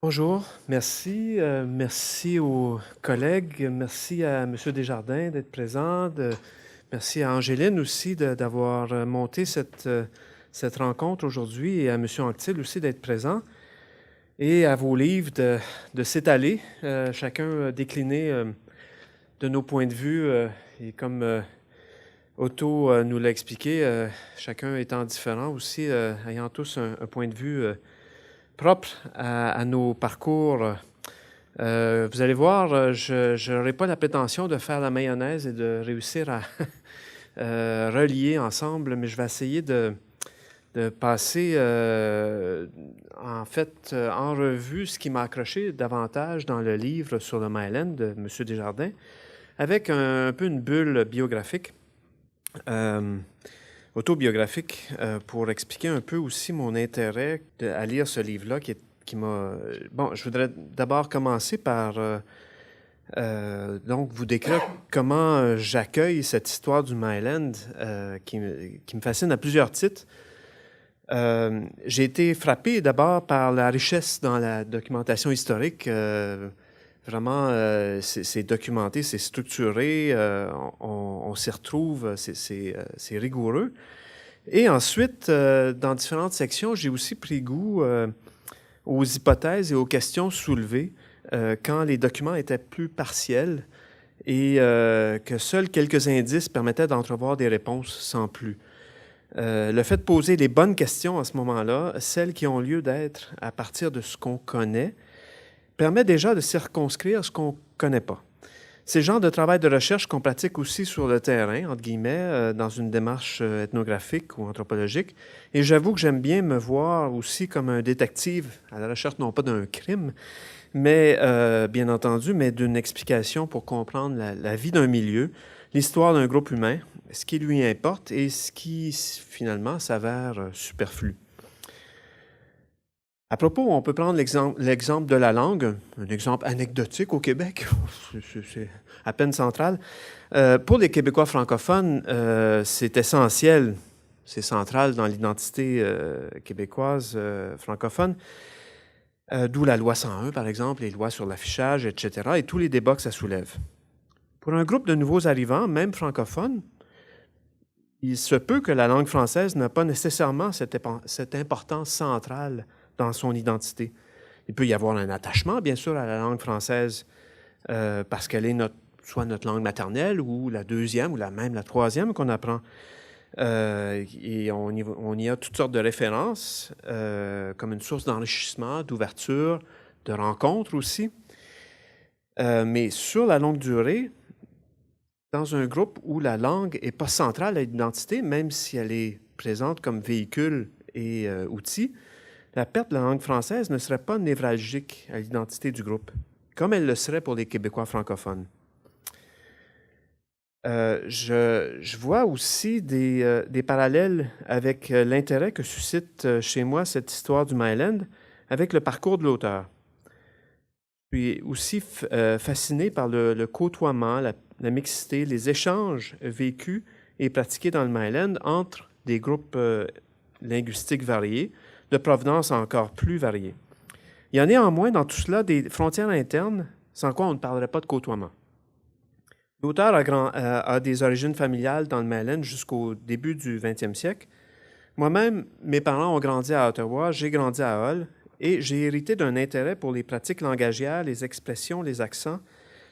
Bonjour, merci. Merci aux collègues. Merci à M. Desjardins d'être présent. Merci à Angéline aussi d'avoir monté cette rencontre aujourd'hui et à M. Anctil aussi d'être présent. Et à vos livres de s'étaler, chacun décliné de nos points de vue. Et comme Otto nous l'a expliqué, chacun étant différent aussi, ayant tous un point de vue propre à nos parcours. Vous allez voir, je n'aurai pas la prétention de faire la mayonnaise et de réussir à relier ensemble, mais je vais essayer de passer en revue ce qui m'a accroché davantage dans le livre sur le Myland de M. Desjardins, avec un peu une bulle biographique, autobiographique, pour expliquer un peu aussi mon intérêt à lire ce livre-là qui m'a... Bon, je voudrais d'abord commencer par donc vous décrire comment j'accueille cette histoire du Myland qui me fascine à plusieurs titres. J'ai été frappé d'abord par la richesse dans la documentation historique. Vraiment, c'est documenté, c'est structuré, on s'y retrouve, c'est rigoureux. Et ensuite, dans différentes sections, j'ai aussi pris goût aux hypothèses et aux questions soulevées quand les documents étaient plus partiels et que seuls quelques indices permettaient d'entrevoir des réponses sans plus. Le fait de poser les bonnes questions à ce moment-là, celles qui ont lieu d'être à partir de ce qu'on connaît, permet déjà de circonscrire ce qu'on ne connaît pas. C'est le genre de travail de recherche qu'on pratique aussi sur le terrain, entre guillemets, dans une démarche ethnographique ou anthropologique. Et j'avoue que j'aime bien me voir aussi comme un détective à la recherche non pas d'un crime, mais bien entendu, mais d'une explication pour comprendre la vie d'un milieu, l'histoire d'un groupe humain, ce qui lui importe et ce qui finalement s'avère superflu. À propos, on peut prendre l'exemple de la langue, un exemple anecdotique au Québec, c'est à peine central. Pour les Québécois francophones, c'est essentiel, c'est central dans l'identité québécoise francophone, d'où la loi 101, par exemple, les lois sur l'affichage, etc., et tous les débats que ça soulève. Pour un groupe de nouveaux arrivants, même francophones, il se peut que la langue française n'a pas nécessairement cette importance centrale dans son identité. Il peut y avoir un attachement, bien sûr, à la langue française parce qu'elle est soit notre langue maternelle ou la deuxième ou même la troisième qu'on apprend. Et on y a toutes sortes de références comme une source d'enrichissement, d'ouverture, de rencontre aussi. Mais sur la longue durée, dans un groupe où la langue n'est pas centrale à l'identité, même si elle est présente comme véhicule et outil, la perte de la langue française ne serait pas névralgique à l'identité du groupe, comme elle le serait pour les Québécois francophones. Je vois aussi des parallèles avec l'intérêt que suscite chez moi cette histoire du Myland avec le parcours de l'auteur. Je suis aussi fasciné par le côtoiement, la mixité, les échanges vécus et pratiqués dans le Myland entre des groupes linguistiques variés, de provenance encore plus variée. Il y a néanmoins dans tout cela des frontières internes sans quoi on ne parlerait pas de côtoiement. L'auteur a des origines familiales dans le Myland jusqu'au début du 20e siècle. Moi-même, mes parents ont grandi à Ottawa, j'ai grandi à Hull et j'ai hérité d'un intérêt pour les pratiques langagières, les expressions, les accents,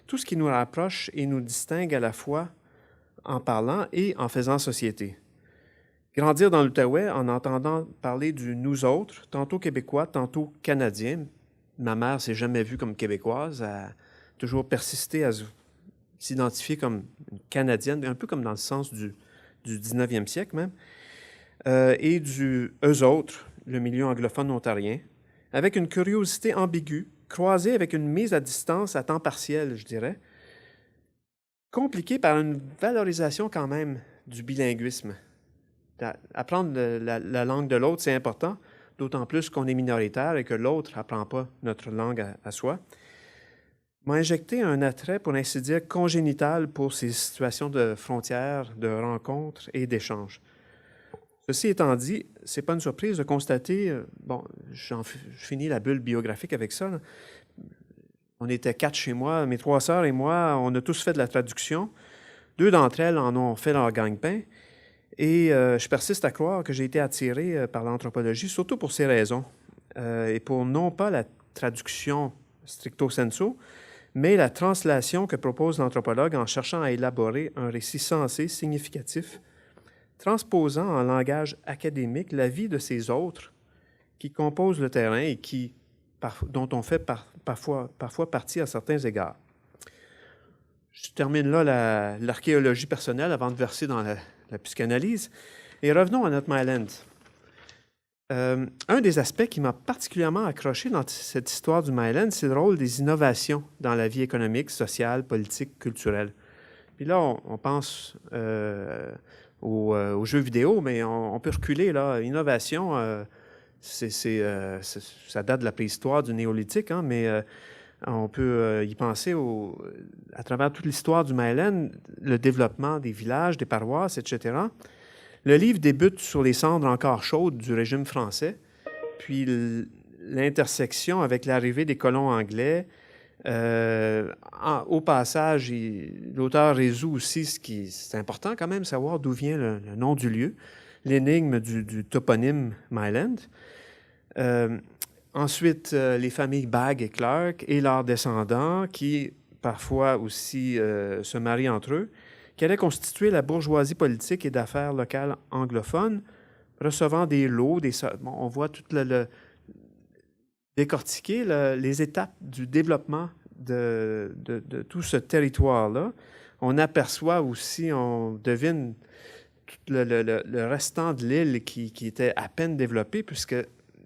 tout ce qui nous rapproche et nous distingue à la fois en parlant et en faisant société. Grandir dans l'Outaouais en entendant parler du « nous autres », tantôt québécois, tantôt canadien. Ma mère s'est jamais vue comme québécoise, a toujours persisté à s'identifier comme une Canadienne, un peu comme dans le sens du 19e siècle même, et du « eux autres », le milieu anglophone ontarien, avec une curiosité ambiguë, croisée avec une mise à distance à temps partiel, je dirais, compliquée par une valorisation quand même du bilinguisme. Apprendre la langue de l'autre, c'est important, d'autant plus qu'on est minoritaire et que l'autre n'apprend pas notre langue à soi. M'a injecté un attrait, pour ainsi dire, congénital pour ces situations de frontières, de rencontres et d'échanges. Ceci étant dit, ce n'est pas une surprise de constater, bon, je finis la bulle biographique avec ça, là. On était 4 chez moi, mes 3 sœurs et moi, on a tous fait de la traduction. 2 d'entre elles en ont fait leur gagne-pain. Et je persiste à croire que j'ai été attiré par l'anthropologie, surtout pour ces raisons. Et pour non pas la traduction stricto sensu, mais la translation que propose l'anthropologue en cherchant à élaborer un récit sensé, significatif, transposant en langage académique la vie de ces autres qui composent le terrain et dont on fait parfois partie à certains égards. Je termine là l'archéologie personnelle avant de verser dans la psychanalyse. Et revenons à notre Myland. Un des aspects qui m'a particulièrement accroché dans cette histoire du Myland, c'est le rôle des innovations dans la vie économique, sociale, politique, culturelle. Puis là, on pense aux jeux vidéo, mais on peut reculer, là. Innovation, ça date de la préhistoire, du néolithique, hein, mais on peut y penser à travers toute l'histoire du Myland, le développement des villages, des paroisses, etc. Le livre débute sur les cendres encore chaudes du régime français, puis l'intersection avec l'arrivée des colons anglais. Au passage, l'auteur résout aussi c'est important quand même, savoir d'où vient le nom du lieu, l'énigme du toponyme Myland. Ensuite, les familles Bagg et Clark et leurs descendants qui, parfois aussi, se marient entre eux, qui allaient constituer la bourgeoisie politique et d'affaires locale anglophone, recevant des lots, on voit tout décortiquer les étapes du développement de tout ce territoire-là. On aperçoit aussi, on devine tout le restant de l'île qui était à peine développé, puisque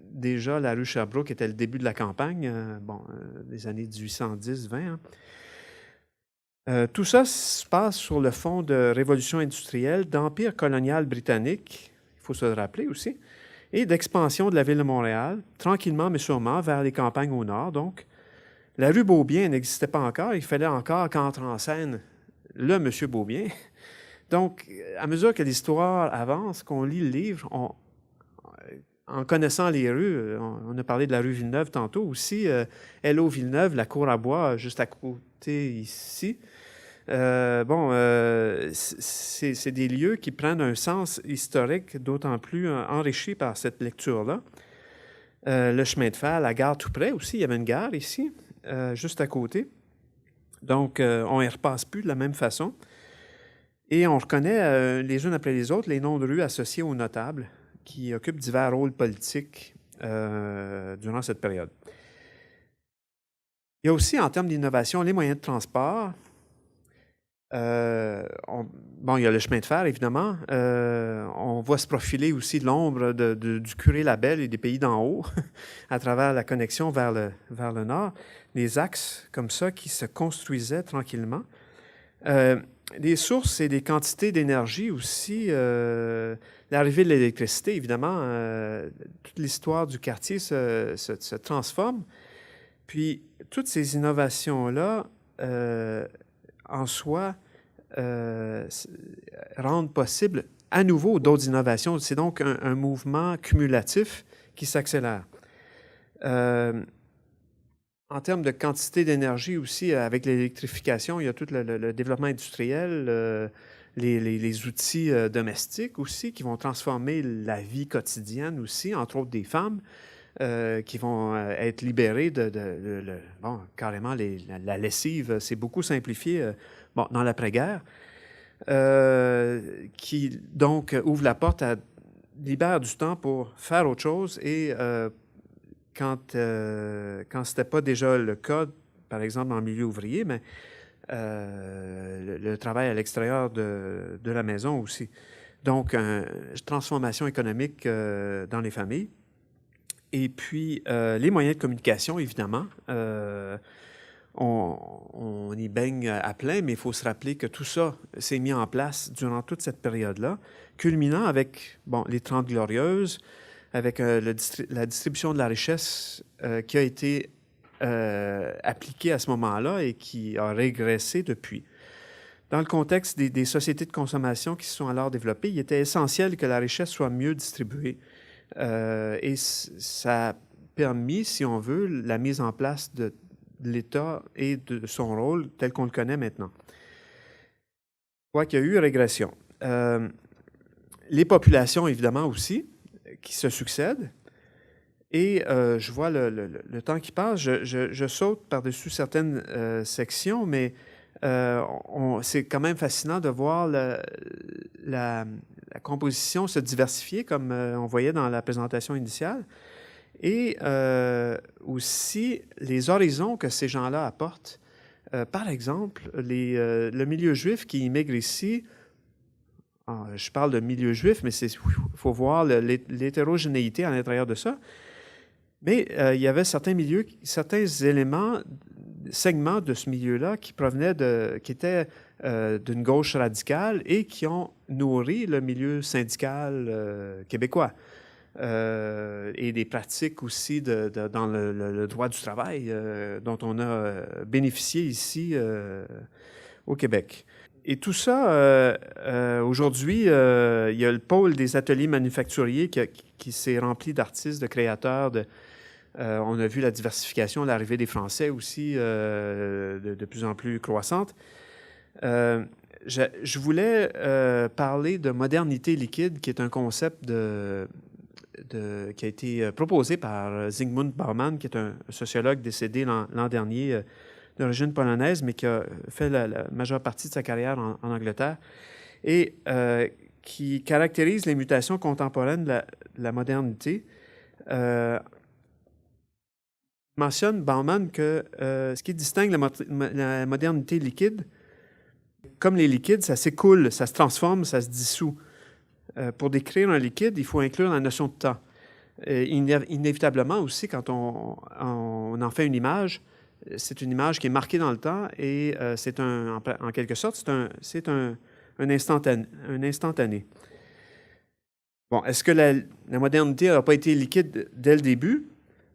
déjà la rue Sherbrooke était le début de la campagne, des années 1810-20. Hein. Tout ça se passe sur le fond de révolution industrielle, d'empire colonial britannique, il faut se le rappeler aussi, et d'expansion de la ville de Montréal, tranquillement mais sûrement, vers les campagnes au nord. Donc, la rue Beaubien n'existait pas encore. Il fallait encore qu'entre en scène le monsieur Beaubien. Donc, à mesure que l'histoire avance, qu'on lit le livre, en connaissant les rues, on a parlé de la rue Villeneuve tantôt aussi, Hello Villeneuve, la cour à bois, juste à côté ici. C'est des lieux qui prennent un sens historique d'autant plus enrichi par cette lecture-là. Le chemin de fer, la gare tout près aussi, il y avait une gare ici, juste à côté. Donc, on n'y repasse plus de la même façon. Et on reconnaît les unes après les autres les noms de rues associés aux notables qui occupent divers rôles politiques durant cette période. Il y a aussi, en termes d'innovation, les moyens de transport. Il y a le chemin de fer, évidemment. On voit se profiler aussi l'ombre du curé Labelle et des pays d'en haut à travers la connexion vers le nord. Des axes comme ça qui se construisaient tranquillement. Des sources et des quantités d'énergie aussi. L'arrivée de l'électricité, évidemment, toute l'histoire du quartier se transforme. Puis, toutes ces innovations-là, en soi, rendent possible à nouveau d'autres innovations. C'est donc un mouvement cumulatif qui s'accélère. En termes de quantité d'énergie aussi, avec l'électrification, il y a tout le développement industriel, les outils domestiques aussi qui vont transformer la vie quotidienne aussi, entre autres des femmes, qui vont être libérées carrément la lessive, c'est beaucoup simplifié dans l'après-guerre, qui donc ouvre la porte libère du temps pour faire autre chose et quand ce n'était pas déjà le cas, par exemple en milieu ouvrier, mais le travail à l'extérieur de la maison aussi. Donc, transformation économique dans les familles. Et puis, les moyens de communication, évidemment. On y baigne à plein, mais il faut se rappeler que tout ça s'est mis en place durant toute cette période-là, culminant avec les 30 Glorieuses, avec la distribution de la richesse qui a été appliquée à ce moment-là et qui a régressé depuis. Dans le contexte des sociétés de consommation qui se sont alors développées, il était essentiel que la richesse soit mieux distribuée. Et ça a permis, si on veut, la mise en place de l'État et de son rôle tel qu'on le connaît maintenant. On voit qu'il y a eu régression. Les populations, évidemment, aussi, qui se succèdent. Et je vois le temps qui passe. Je saute par-dessus certaines sections, mais c'est quand même fascinant de voir la composition se diversifier, comme on voyait dans la présentation initiale. Et aussi les horizons que ces gens-là apportent. Par exemple, le milieu juif qui immigre ici, je parle de milieu juif, mais il faut voir l'hétérogénéité à l'intérieur de ça. Mais il y avait certains milieux, certains éléments, segments de ce milieu-là qui étaient d'une gauche radicale et qui ont nourri le milieu syndical québécois. Et des pratiques aussi dans le droit du travail dont on a bénéficié ici au Québec. Et tout ça, aujourd'hui, il y a le pôle des ateliers manufacturiers qui s'est rempli d'artistes, de créateurs. On a vu la diversification, l'arrivée des Français aussi de plus en plus croissante. Je voulais parler de modernité liquide, qui est un concept qui a été proposé par Zygmunt Bauman, qui est un sociologue décédé l'an dernier, d'origine polonaise, mais qui a fait la majeure partie de sa carrière en Angleterre, et qui caractérise les mutations contemporaines de la modernité. Mentionne Bauman que ce qui distingue la modernité liquide, comme les liquides, ça s'écoule, ça se transforme, ça se dissout. Pour décrire un liquide, il faut inclure la notion de temps. Inévitablement aussi, quand on en fait une image, c'est une image qui est marquée dans le temps et c'est en quelque sorte, c'est un instantané. Bon, est-ce que la modernité n'a pas été liquide dès le début?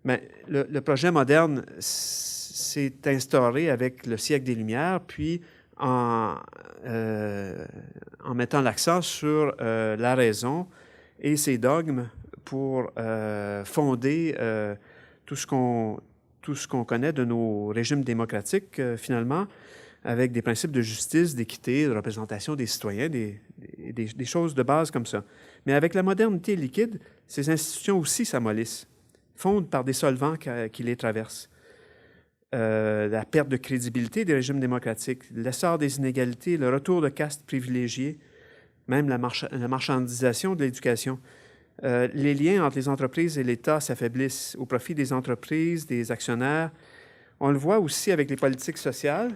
Mais le projet moderne s'est instauré avec le siècle des Lumières, puis en mettant l'accent sur la raison et ses dogmes pour fonder tout ce qu'on connaît de nos régimes démocratiques, finalement, avec des principes de justice, d'équité, de représentation des citoyens, des choses de base comme ça. Mais avec la modernité liquide, ces institutions aussi s'amollissent, fondent par des solvants qui les traversent. La perte de crédibilité des régimes démocratiques, l'essor des inégalités, le retour de castes privilégiées, même la marchandisation de l'éducation. Les liens entre les entreprises et l'État s'affaiblissent au profit des entreprises, des actionnaires. On le voit aussi avec les politiques sociales,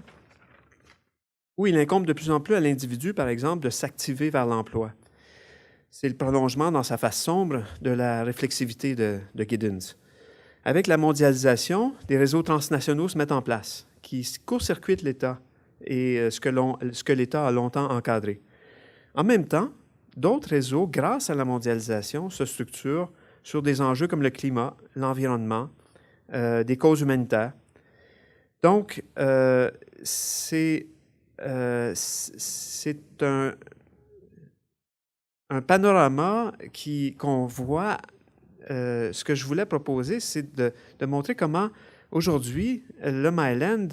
où il incombe de plus en plus à l'individu, par exemple, de s'activer vers l'emploi. C'est le prolongement dans sa face sombre de la réflexivité de Giddens. Avec la mondialisation, des réseaux transnationaux se mettent en place, qui court-circuitent l'État et ce que l'État a longtemps encadré. En même temps, d'autres réseaux, grâce à la mondialisation, se structurent sur des enjeux comme le climat, l'environnement, des causes humanitaires. Donc, c'est un panorama qu'on voit. Ce que je voulais proposer, c'est de montrer comment, aujourd'hui, le Myland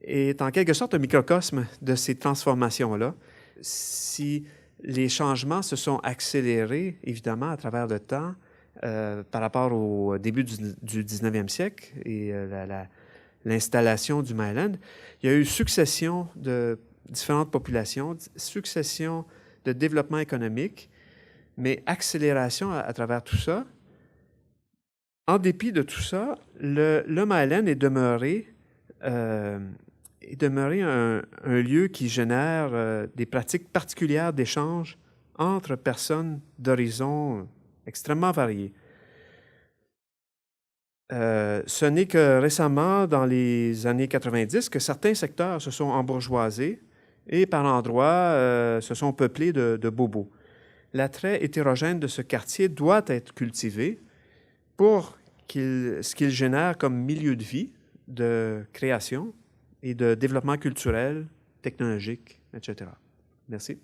est en quelque sorte un microcosme de ces transformations-là. Si les changements se sont accélérés, évidemment, à travers le temps, par rapport au début du 19e siècle et l'installation du Myland, il y a eu succession de différentes populations, succession de développement économique, mais accélération à travers tout ça. En dépit de tout ça, le Myland est demeuré un lieu qui génère des pratiques particulières d'échange entre personnes d'horizons extrêmement variés. Ce n'est que récemment, dans les années 90, que certains secteurs se sont embourgeoisés et par endroits se sont peuplés de bobos. L'attrait hétérogène de ce quartier doit être cultivé pour ce qu'il génère comme milieu de vie, de création et de développement culturel, technologique, etc. Merci.